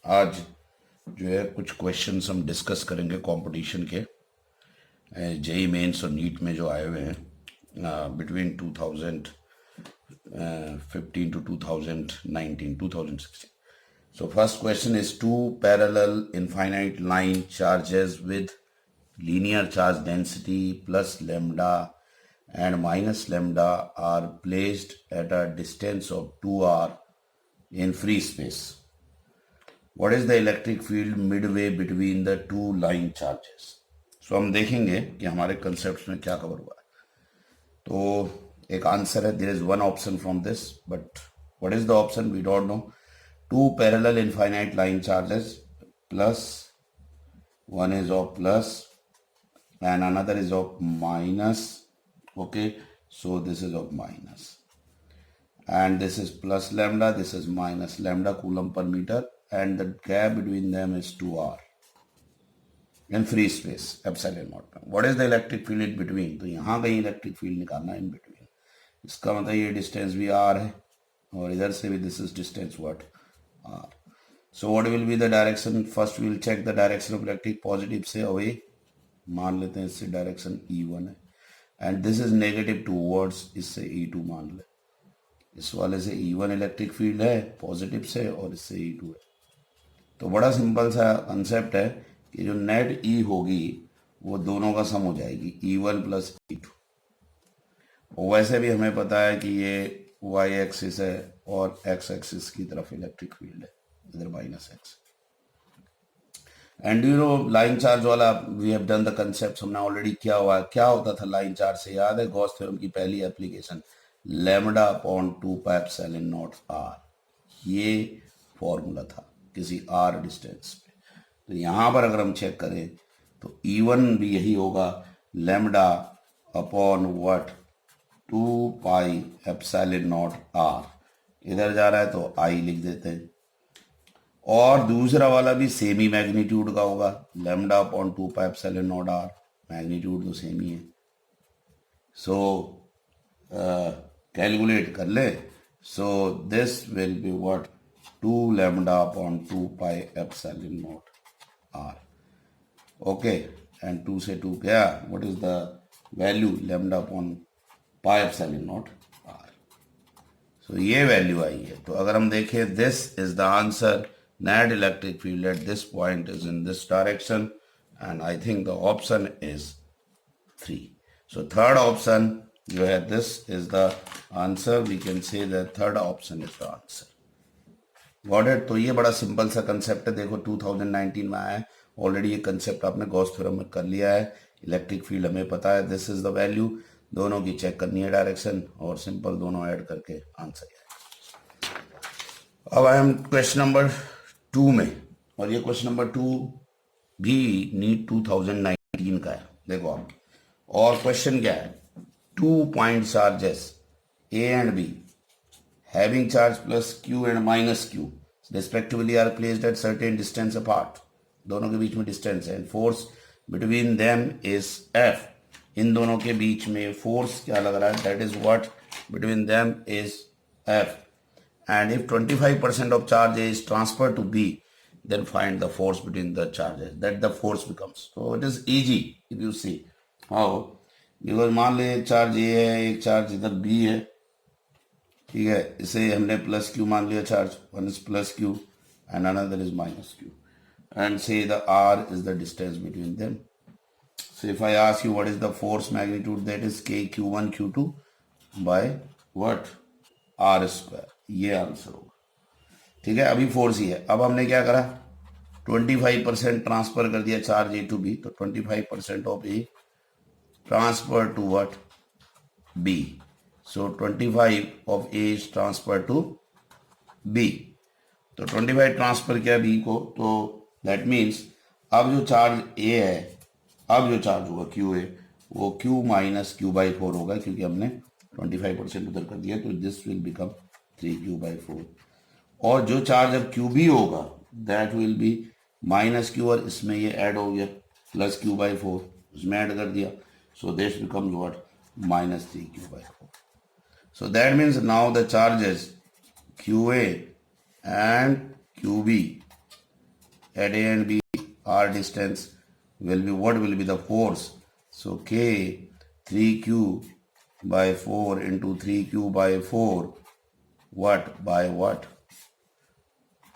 आज जो है कुछ क्वेश्चंस हम डिस्कस करेंगे कंपटीशन के जेई मेंस और नीट में जो आए हुए हैं between 2015 to 2019 2016. So first question is two parallel infinite line charges with linear charge density plus lambda and minus lambda are placed at a distance of 2r in free space. What is the electric field midway between the two line charges? So हम देखेंगे कि हमारे concepts में क्या cover हुआ है. तो एक आंसर है, there is one option from this, but what is the option we don't know. Two parallel infinite line charges, plus one is of plus and another is of minus. Okay, so this is of minus and this is plus lambda, this is minus lambda coulomb per meter, and the gap between them is 2r in free space epsilon naught. What is the electric field in between? तो यहाँ कहीं electric field निकालना है in between. इसका मतलब ये distance भी r है और इधर से भी this is distance what r. So what will be the direction? First we will check the direction of electric. Positive से away मान लेते हैं, इससे डायरेक्शन E1 है and this is negative towards, इससे E2 मान ले. इस वाले से E1 इलेक्ट्रिक फील्ड है पॉजिटिव से और इससे E2 है. तो बड़ा सिंपल सा कंसेप्ट है कि जो नेट E होगी वो दोनों का सम हो जाएगी E1 प्लस E2. और वैसे भी हमें पता है कि ये y एक्सिस है और x एक्सिस की तरफ इलेक्ट्रिक फील्ड है, इधर minus x. And you know line charge वाला we have done the concept, हमने ऑलरेडी किया हुआ है. क्या होता था लाइन चार्ज से, याद है? गॉस थ्योरम की पहली application lambda upon 2 pi epsilon naught r, ये फॉर्मूला था किसी आर डिस्टेंस पे. तो यहाँ पर अगर हम चेक करें तो E1 भी यही होगा, lambda upon what 2 pi epsilon naught r. इधर जा रहा है तो आई लिख देते हैं. और दूसरा वाला भी सेम ही मैग्नीट्यूड का होगा, lambda upon 2 pi epsilon naught r, magnitude तो सेम ही है. सो कैलकुलेट कर ले. So this will be what 2 lambda upon 2 pi epsilon naught r. Okay, and 2 से 2 गया, what is the value? Lambda upon pi epsilon naught r. So ये value आई है. तो अगर हम देखें, this is the answer. Net electric field at this point is in this direction, and I think the option is 3. So third option जो है, this is the answer. We can say that third option is the answer. Got it? तो ये बड़ा simple सा concept है. देखो 2019 में आया है, ऑलरेडी ये कंसेप्ट आपने गॉस थ्योरम में कर लिया है. इलेक्ट्रिक फील्ड हमें पता है, दिस इज द वैल्यू. दोनों की चेक करनी है डायरेक्शन और सिंपल दोनों ऐड करके आंसर है. अब आई एम क्वेश्चन नंबर 2 में, और ये क्वेश्चन नंबर 2 भी नीट 2019 का है. देखो आप, और क्वेश्चन क्या है? 2 point charges A and B having charge plus Q and minus Q respectively are placed at certain distance apart. दोनों के बीच में डिस्टेंस है. Force between them is F. इन दोनों के बीच में फोर्स क्या लग रहा है? That is what between them is F. And if 25% of charge is transferred to B, then find the force between the charges. That the force becomes. So it is easy if you see how. Because मान ले एक charge A है, एक charge इधर B है, ठीक है. इसे हमने प्लस Q मान लिया charge. One is plus Q and another is minus Q. And say the R is the distance between them. So if I ask you what is the force magnitude, that is K Q1 Q2 by what? R square. ये answer होगा. ठीक है, अभी force ही है. अब हमने क्या करा? 25% ट्रांसफर कर दिया चार्ज A टू B. तो 25% of A transfer to what? B. So 25 of A is transfer to B. तो 25 ट्रांसफर किया B को, तो दैट मीन्स अब जो चार्ज A है, अब जो चार्ज होगा Q A, वो Q माइनस Q बाई 4 होगा, क्योंकि हमने 25% उधर कर दिया. तो this will become 3Q by 4. और जो चार्ज अब QB होगा, that will be minus Q, और इसमें ये ऐड हो गया प्लस Q बाई 4, उसमें ऐड कर दिया. So this becomes what? Minus 3Q by 4. So that means now the charges QA and QB at A and B r distance will be, what will be the force? So K 3Q by 4 into 3Q by 4, what by what?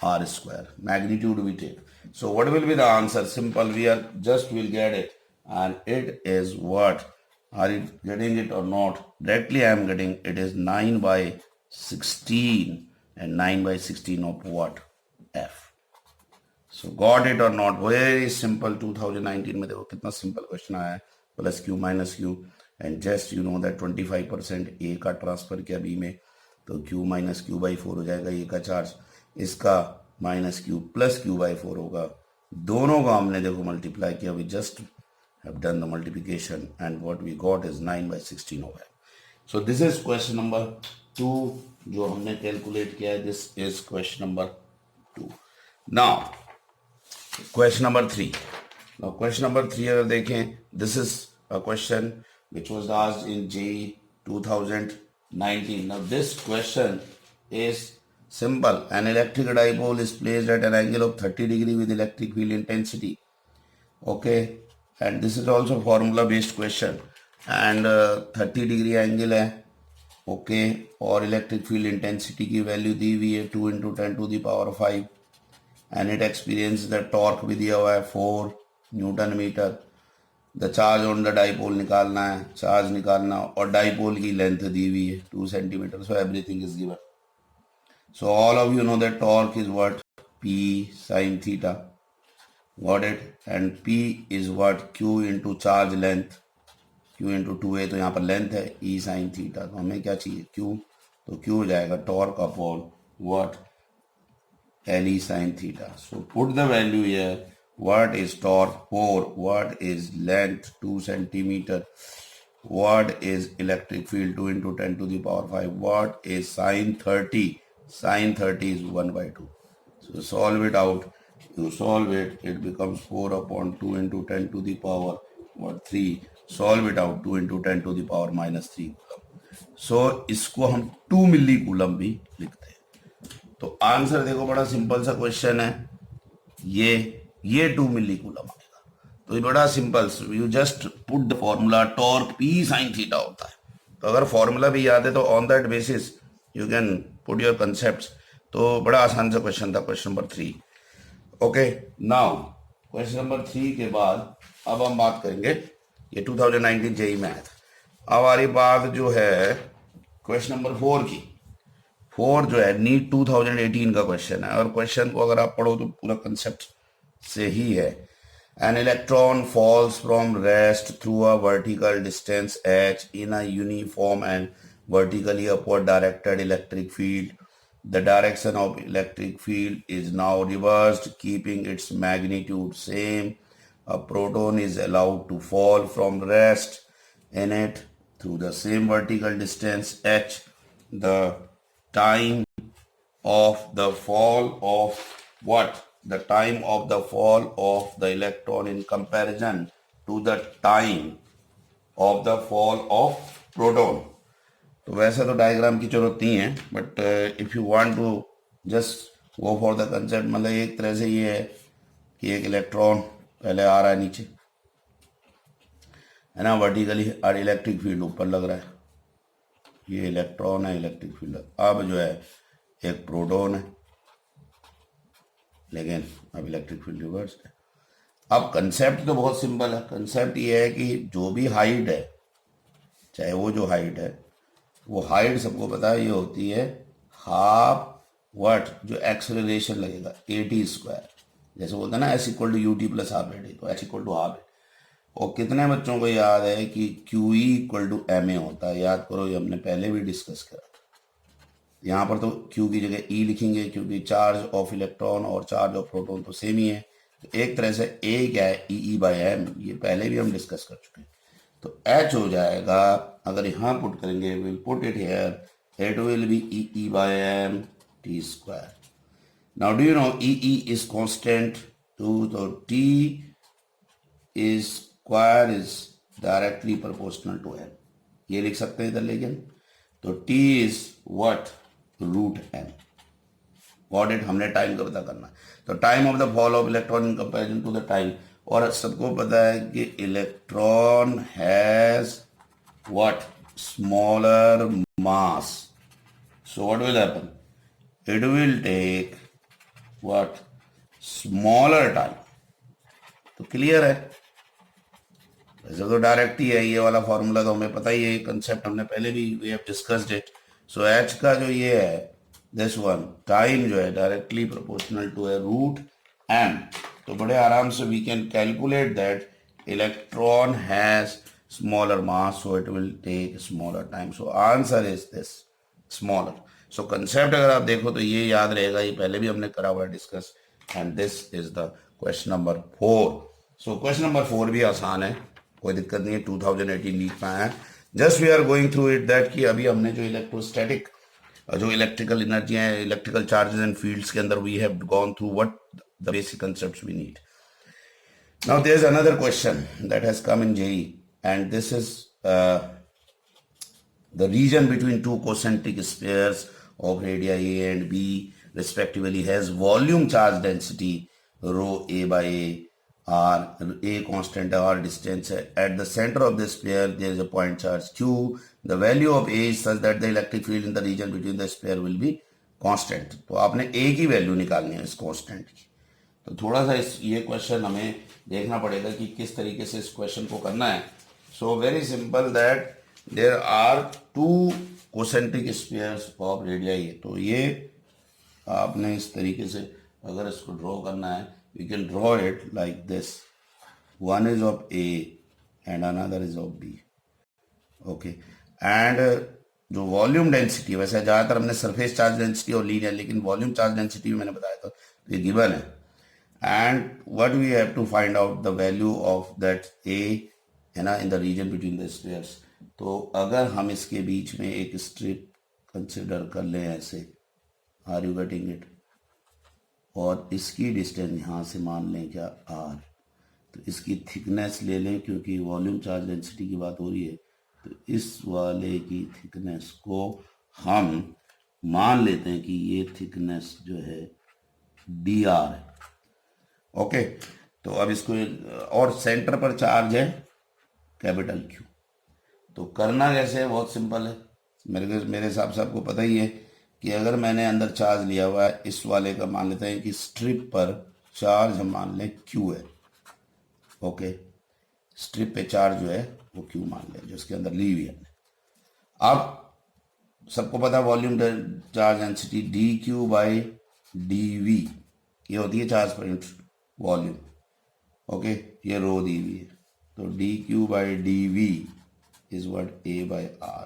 R square. Magnitude we take. So what will be the answer? Simple. We'll get it. And it is what? Are you getting it or not? Directly I am getting it is 9 by 16. And 9 by 16 of what? F. So got it or not? Very simple. 2019 में देखो कितना simple question आया है. Plus Q minus Q. And just you know that 25% A का transfer किया B में, तो Q minus Q by 4 हो जाएगा A का चार्ज, इसका minus Q plus Q by 4 होगा. दोनों का हमने देखो मल्टीप्लाई किया. We just have done the multiplication and what we got is 9 by 16 हो गया. So this is question number 2 जो हमने कैलकुलेट किया है. This is question number 2. Now question number 3. Now question number 3 अगर देखें, this is a question which was asked in JEE 2019. Now this question is simple. An electric dipole is placed at an angle of 30 degree with electric field intensity. Okay, and this is also formula based question. And 30 degree angle है. Okay, और electric field intensity की value दी हुई है 2 into 10 to the power 5. And it experiences the torque भी दिया हुआ है 4 newton metre. The charge on the dipole निकालना है, चार्ज निकालना, और डाइपोल की लेंथ दी हुई है 2 centimetre. So everything is given. So all of you know that torque is what? P sin theta. Got it. And P is what? Q into charge length. Q into 2a, तो यहाँ पर length है E sin theta. तो हमें क्या चाहिए? Q. तो Q हो जाएगा torque upon what? L E sin theta. So put the value here. What is torque? 4. What is length? 2 centimeter. What is electric field? 2 into 10 to the power 5. What is sin 30? Sin 30 is 1 by 2. So solve it out. You solve it. It becomes 4 upon 2 into 10 to the power what? 3. Solve it out. 2 into 10 to the power minus 3 coulomb. So इसको हम 2 मिली coulomb भी लिखते हैं. तो answer देखो, बड़ा simple सा question है. ये 2 मिली कूलम आएगा. तो ये बड़ा simple. You just put the formula. Torque P sin theta होता है. तो अगर फॉर्मूला भी याद है तो on that basis you can put your concept. तो बड़ा आसान सा क्वेश्चन था question number 3. Okay, now question number 3 के बाद अब हम बात करेंगे. ये 2019 जेईई में आया था. अब हमारी बात जो है क्वेश्चन नंबर 4 की. 4 जो है नीट 2018 का क्वेश्चन है. और क्वेश्चन को अगर आप पढ़ो तो पूरा कंसेप्ट से ही है. An electron falls from rest through a vertical distance h in a uniform and vertically upward directed electric field. The direction of electric field is now reversed, keeping its magnitude same. A proton is allowed to fall from rest in it through the same vertical distance h. The time of the fall of what? The time of the fall of the electron in comparison to the time of the fall of proton. तो वैसे तो diagram की जरूरत नहीं है, but if you want to just go for the concept, मतलब एक तरह से ये है कि एक इलेक्ट्रॉन पहले आ रहा है नीचे, है ना, वर्टिकली, और इलेक्ट्रिक फील्ड ऊपर लग रहा है. ये इलेक्ट्रॉन है, इलेक्ट्रिक फील्ड. अब जो है एक प्रोटॉन है, लेकिन अब इलेक्ट्रिक फील्ड रिवर्स है. अब कंसेप्ट तो बहुत सिंपल है. कंसेप्ट ये है कि जो भी हाइट है, चाहे वो जो हाइट है, वो हाइट सबको पता है ये होती है हाफ व्हाट? जो एक्सेलरेशन लगेगा AT स्क्वायर. जैसे बोलते हैं ना s equal to u t plus half AT, तो h equal to half AT. और कितने बच्चों को याद है कि QE इक्वल टू MA होता है? याद करो, ये हमने पहले भी डिस्कस करा. यहाँ पर तो Q की जगह E लिखेंगे, क्योंकि चार्ज ऑफ इलेक्ट्रॉन और चार्ज ऑफ प्रोटॉन तो सेम ही है. तो एक तरह से A क्या है? EE/m. ये पहले भी हम डिस्कस कर चुके हैं. तो H हो जाएगा, अगर यहाँ पुट करेंगे, will put it here, it will be EE/m T square. Now do you know EE is constant to, तो T is square is directly proportional to m. ये लिख सकते हैं इधर, लेकिन तो T इज what? Root m. Got it. हमने टाइम का पता करना है, तो time of the fall of electron in comparison to the time. और सबको पता है कि electron has what, smaller mass, so what will happen, it will take what, smaller time. तो क्लियर है, वैसे तो डायरेक्ट ही है ये वाला फॉर्मूला, तो हमें पता ही है, कंसेप्ट हमने पहले भी we have discussed it. So h का जो ये है दिस वन, टाइम जो है directly proportional to a root m. तो बड़े आराम से we can calculate that electron has smaller mass, so it will take smaller time. So answer is this, smaller. So concept अगर आप देखो तो ये याद रहेगा, ये पहले भी हमने करा हुआ है discuss, and this is the question number 4। So question number 4 भी आसान है, कोई दिक्कत नहीं है, 2018 नीट में है। Just we are going through it that कि अभी हमने जो इलेक्ट्रोस्टैटिक, जो इलेक्ट्रिकल एनर्जी है, इलेक्ट्रिकल चार्जेस एंड फील्ड्स के अंदर we have gone through what the basic concepts we need. Now there is another question that has come in JEE, and this is the region between two concentric spheres of radii A and B respectively has volume charge density rho A by A, R, A constant, R distance. At the center of the sphere there is a point charge Q. The value of A is such that the electric field in the region between the sphere will be constant. तो आपने A की value निकालनी है इस constant की। तो थोड़ा सा ये क्वेश्चन हमें देखना पड़ेगा कि किस तरीके से इस क्वेश्चन को करना है। So very simple that there are two concentric spheres of radii. तो ये आपने इस तरीके से अगर इसको ड्रॉ करना है, you can draw it like this, one is of a and another is of b. Okay, and जो वॉल्यूम डेंसिटी, वैसे ज़्यादातर हमने सरफेस चार्ज डेंसिटी और ली है, लेकिन वॉल्यूम चार्ज डेंसिटी भी मैंने बताया था, तो ये गिवन है। And what we have to find out the value of that A, है ना, in the region between the spheres. तो अगर हम इसके बीच में एक स्ट्रिप कंसिडर कर लें ऐसे, आर यू गेटिंग इट, और इसकी डिस्टेंस यहाँ से मान लें क्या आर, तो इसकी थिकनेस ले लें, क्योंकि वॉल्यूम चार्ज डेंसिटी की बात हो रही है, तो इस वाले की थिकनेस को हम मान लेते हैं कि ये थिकनेस जो है डी आर है। ओके, तो अब इसको, और सेंटर पर चार्ज है कैपिटल क्यू। तो करना कैसे है, बहुत सिंपल है, मेरे हिसाब से आपको पता ही है कि अगर मैंने अंदर चार्ज लिया हुआ है, इस वाले का मान लेते हैं कि स्ट्रिप पर चार्ज हम मान लें क्यू है। ओके, स्ट्रिप पे चार्ज जो है वो क्यू मान लें, जो इसके अंदर ली हुई है। अब सबको पता volume charge density d Q by D v, ये होती है charge per unit volume. Okay, ये रो दी हुई है, तो D Q by D V is what A by R.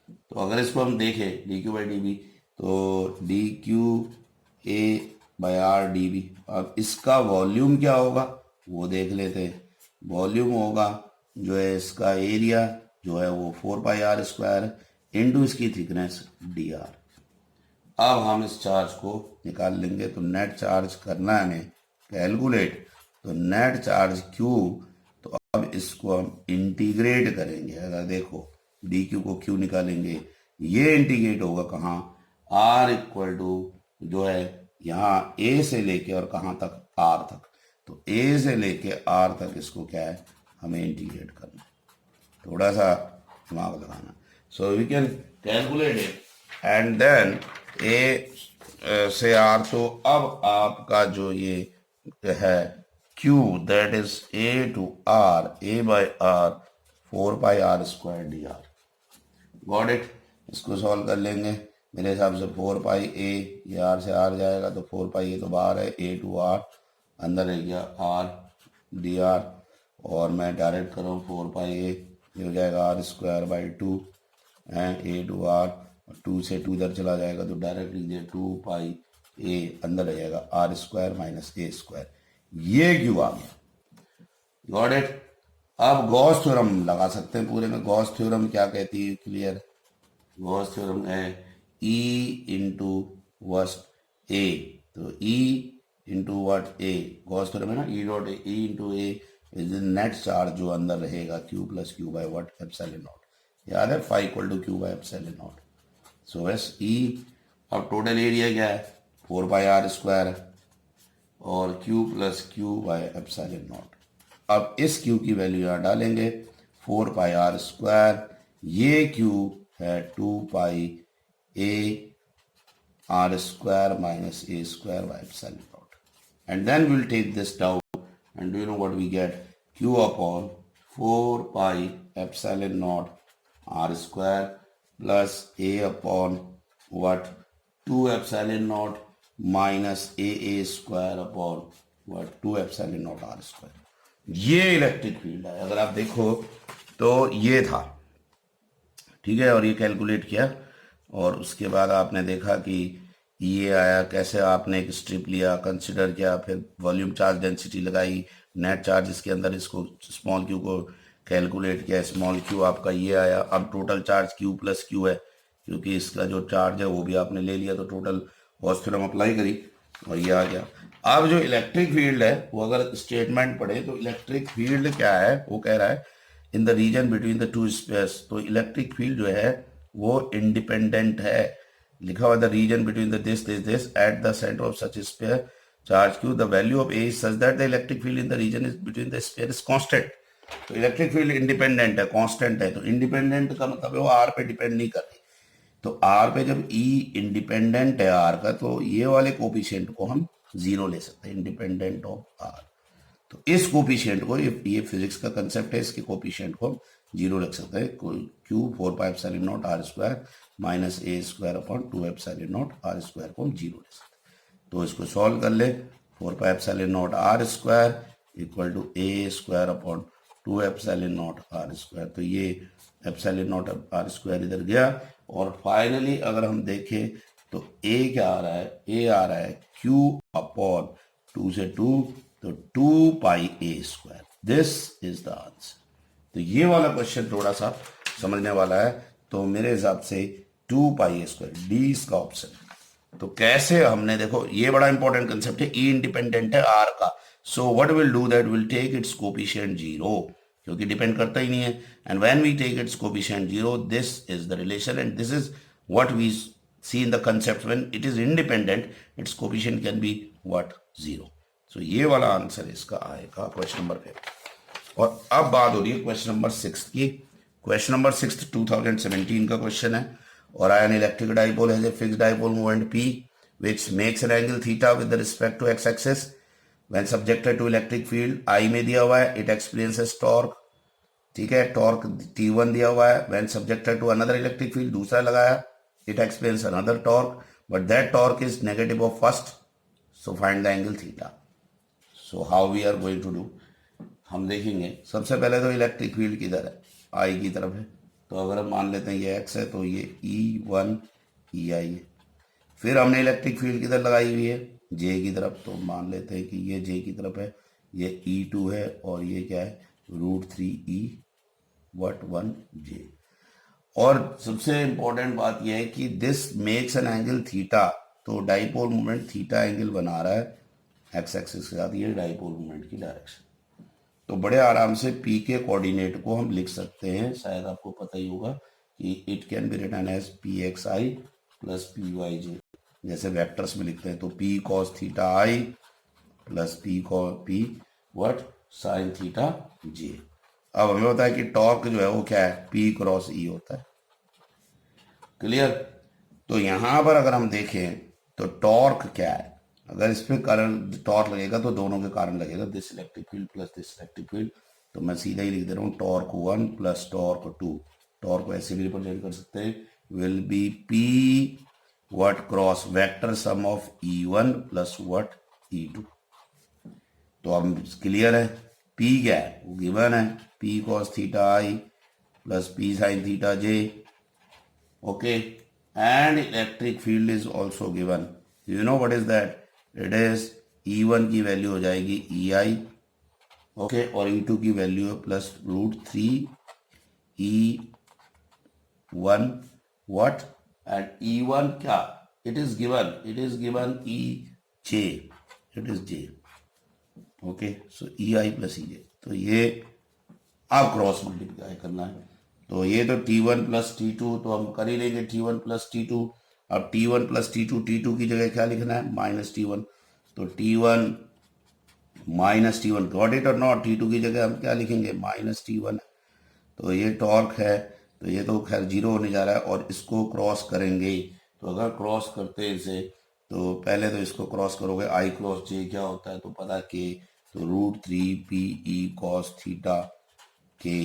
तो अगर इसको हम देखें D Q by D V, तो D Q A by R D V. अब इसका वॉल्यूम क्या होगा वो देख लेते हैं। वॉल्यूम होगा जो है इसका एरिया जो है वो 4 पाई आर स्क्वायर इंटू इसकी थिकनेस डी आर। अब हम इस चार्ज को निकाल लेंगे, तो नेट चार्ज करना है हमें कैलकुलेट, तो नेट चार्ज क्यू, तो अब इसको हम इंटीग्रेट करेंगे। अगर देखो डी क्यू को क्यू निकालेंगे, ये इंटीग्रेट होगा कहाँ, आर इक्वल टू जो है यहाँ ए से लेके और कहाँ तक, आर तक। तो ए से लेके आर तक इसको क्या है हमें इंटीग्रेट करना है, थोड़ा सा दिमाग लगाना। So we can calculate it and then A से आर। तो अब आपका जो ये है Q, that is A to R, A by R, 4 pi R square dr. Got it? इसको सॉल्व कर लेंगे, मेरे हिसाब से 4 पाई A, ये R से R जाएगा तो 4 पाई A तो बाहर है, A to R अंदर रह गया R dr, और मैं डायरेक्ट कर रहा हूँ 4 पाई A, ये हो जाएगा R स्क्वायर बाई 2 है, A to R, 2 से 2 इधर चला जाएगा तो डायरेक्ट लिख दिया 2 पाई A, अंदर रह जाएगा R square minus A square. ये क्यों आ गया, गॉट इट। अब गॉस थ्योरम लगा सकते हैं पूरे में। गॉस थ्योरम क्या कहती है, क्लियर, गॉस थ्योरम है E इंटू वट ए, तो E इंटू वट ए, गॉस थ्योरम है ना, E dot A, E into A is net charge जो अंदर रहेगा Q प्लस क्यू बाई वट एप्सिलॉन नॉट, याद है, phi equal to Q by epsilon naught. So बस E, अब टोटल एरिया क्या है, 4 पाई आर स्क्वायर है और Q plus Q by epsilon naught. अब इस Q की वैल्यू यहाँ डालेंगे 4 पाई आर स्क्वायर, ये Q है 2 pi A R square minus A square by epsilon naught, and then we'll take this down, and do you know what we get? Q upon 4 pi epsilon naught r square plus a upon what 2 epsilon naught minus a square upon what 2 epsilon naught r square। ये electric field है। अगर आप देखो तो ये था, ठीक है, और ये कैलकुलेट किया और उसके बाद आपने देखा कि ये आया कैसे। आपने एक स्ट्रिप लिया, कंसिडर किया, फिर वॉल्यूम चार्ज डेंसिटी लगाई, नेट चार्ज इसके अंदर, इसको स्मॉल क्यू को कैलकुलेट किया, स्मॉल क्यू आपका ये आया। अब total charge Q plus Q है क्योंकि इसका जो चार्ज है वो भी आपने ले लिया, तो टोटल गॉस थ्योरम अप्लाई करी और ये आ गया। अब जो इलेक्ट्रिक फील्ड है वो अगर स्टेटमेंट पढ़े तो इलेक्ट्रिक फील्ड क्या है, वो कह रहा है in the region between the two spheres. तो इलेक्ट्रिक फील्ड जो है वो इंडिपेंडेंट है, लिखा हुआ the region between the this at the centre of such sphere charge q the value of a is such that the electric field in the region is between the sphere is constant. तो electric field independent है, constant है। तो independent का मतलब है वो are पे depend नहीं कर रही। तो आर पे जब ई इंडिपेंडेंट है आर का, तो ये वाले कोफिशिएंट को हम जीरो ले सकते हैं, इंडिपेंडेंट ऑफ आर। तो इस कोफिशिएंट को, ये फिजिक्स का कंसेप्ट है, इसके कोफिशिएंट को हम जीरो रख सकते हैं। Q 4 pi epsilon naught r square minus ए square upon 2 epsilon naught r square को हम जीरो ले सकते हैं। तो इसको सॉल्व कर ले, 4 pi epsilon naught r square equal to a square upon 2 epsilon naught r square. तो ये एप्सिलॉन नॉट आर स्क्वायर इधर गया और फाइनली अगर हम देखें तो ए क्या आ रहा है, ए आ रहा है क्यू अपॉन 2 से 2, तो 2 pi A square. This is the answer. तो ये वाला क्वेश्चन थोड़ा सा समझने वाला है, तो मेरे हिसाब से 2 पाई ए स्क्वायर, डी इसका ऑप्शन। तो कैसे हमने, देखो ये बड़ा इंपॉर्टेंट कंसेप्ट है, ई इंडिपेंडेंट है आर का। So what will do that, will take its coefficient zero, क्योंकि डिपेंड करता ही नहीं है। And when we take its coefficient zero, this is the relation and this is what we see in the concept. When it is independent, its coefficient can be what, zero. तो ये वाला answer इसका आएगा question number 5। और अब बात हो रही है क्वेश्चन नंबर 6 की। क्वेश्चन नंबर 6 2017 का क्वेश्चन है, और ion electric dipole has a fixed dipole moment P which makes an angle theta with respect to x axis when subjected to electric field I में दिया हुआ है, it experiences torque, ठीक है, torque T1 दिया हुआ है, when subjected to another electric field दूसरा लगाया, it experiences another torque, but that torque is negative of first, so find the angle theta। So how we are going to do, हम देखेंगे। सबसे पहले तो इलेक्ट्रिक फील्ड किधर है, आई की तरफ है। तो अगर हम मान लेते हैं ये एक्स है, तो ये E1 EI है। फिर हमने इलेक्ट्रिक फील्ड किधर लगाई हुई है, जे की तरफ। तो मान लेते हैं कि ये जे की तरफ है, ये E2 है, और ये क्या है, √3E1J। और सबसे इंपॉर्टेंट बात यह है कि this makes an angle theta. तो डाइपोल मोमेंट थीटा एंगल बना रहा है एक्स एक्सिस के साथ, ये डाइपोल मोमेंट की डायरेक्शन। तो बड़े आराम से पी के कोऑर्डिनेट को हम लिख सकते हैं, शायद आपको पता ही होगा कि it can be written as PXI plus PYJ, जैसे वेक्टर्स में लिखते हैं। तो P cos theta I plus P what sine theta J। अब हमें पता है कि टॉर्क जो है वो क्या है, P क्रॉस E होता है। क्लियर। तो यहां पर अगर हम देखें तो टॉर्क क्या है, अगर इस पे करंट टॉर्क लगेगा तो दोनों के कारण लगेगा, this electric field plus this electric field. तो मैं सीधा ही लिख दे रहा हूँ टॉर्क 1 प्लस टॉर्क 2। टॉर्क को ऐसे भी रिप्रेजेंट कर सकते हैं, will be P what cross vector sum of E1 plus what E2। तो अब क्लियर है, P क्या है, वो गिवन है, P cos theta I plus P sin theta J। Okay, and electric field is also given. You know what is that, it is E1 की value हो जाएगी EI, ओके, और E2 की वैल्यू है plus √3E1 what, and E1 क्या, it is given EJ, it is J। Okay, so EI plus EJ। तो ये आप क्रॉस मल्टीप्लाई करना है। तो ये तो T1 प्लस T2 तो हम कर ही लेंगे, T1 प्लस T2। अब T1 प्लस T2 की जगह क्या लिखना है, माइनस T1, तो T1 minus T1, got it और नॉट, T2 की जगह हम क्या लिखेंगे, माइनस T1, तो ये टॉर्क है, तो ये तो खैर जीरो होने जा रहा है, और इसको क्रॉस करेंगे, तो अगर क्रॉस करते हैं इसे, तो पहले तो इसको क्रॉस करोगे, आई क्रॉस जे क्या होता है तो पता के, तो √3 PE cos थीटा के,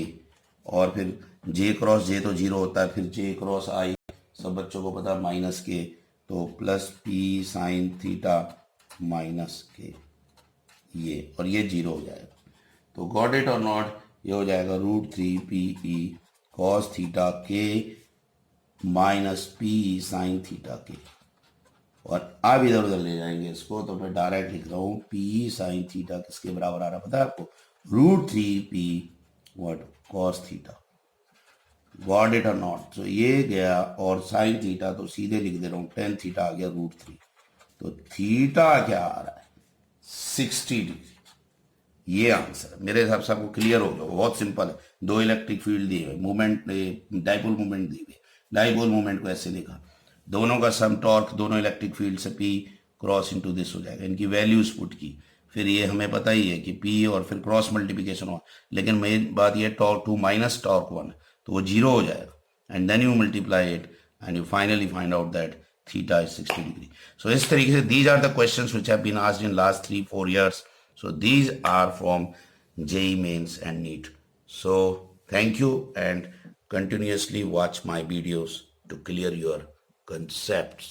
और फिर जे क्रॉस जे तो जीरो होता है, फिर जे क्रॉस आई सब बच्चों को पता माइनस के, तो plus P sine theta minus के, ये और ये जीरो हो जाएगा, तो गॉट इट और नॉट, ये हो जाएगा √3 PE cos थीटा के माइनस P साइन थीटा के, और अब इधर उधर ले जाएंगे इसको, तो मैं डायरेक्ट लिख रहा हूँ P साइन थीटा किसके बराबर आ रहा है पता है आपको, √3P what cos theta, got it और नॉट, तो ये गया, और साइन थीटा तो सीधे लिख दे रहा हूँ tan थीटा आ गया √3, तो थीटा क्या आ रहा है 60 डिग्री, ये आंसर है। मेरे हिसाब से आपको क्लियर हो गया, बहुत सिंपल है, दो इलेक्ट्रिक फील्ड दिए हुए, मूवमेंट डाइपोल मूवमेंट दी हुई, डाइपोल मूवमेंट को ऐसे लिखा, दोनों का सम टॉर्क दोनों इलेक्ट्रिक फील्ड से P क्रॉस इनटू दिस हो जाएगा, इनकी वैल्यूज पुट की, फिर ये हमें पता ही है कि P और फिर क्रॉस मल्टीप्लिकेशन हुआ, लेकिन मेन बात ये टॉर्क 2 माइनस टॉर्क 1, तो वो जीरो हो जाएगा, and then you multiply it and you finally find out that theta is 60 degree. So इस तरीके से these are the questions which have been asked in last 3-4 years. So these are from JEE Mains and NEET. So thank you, and continuously watch my videos to clear your concepts.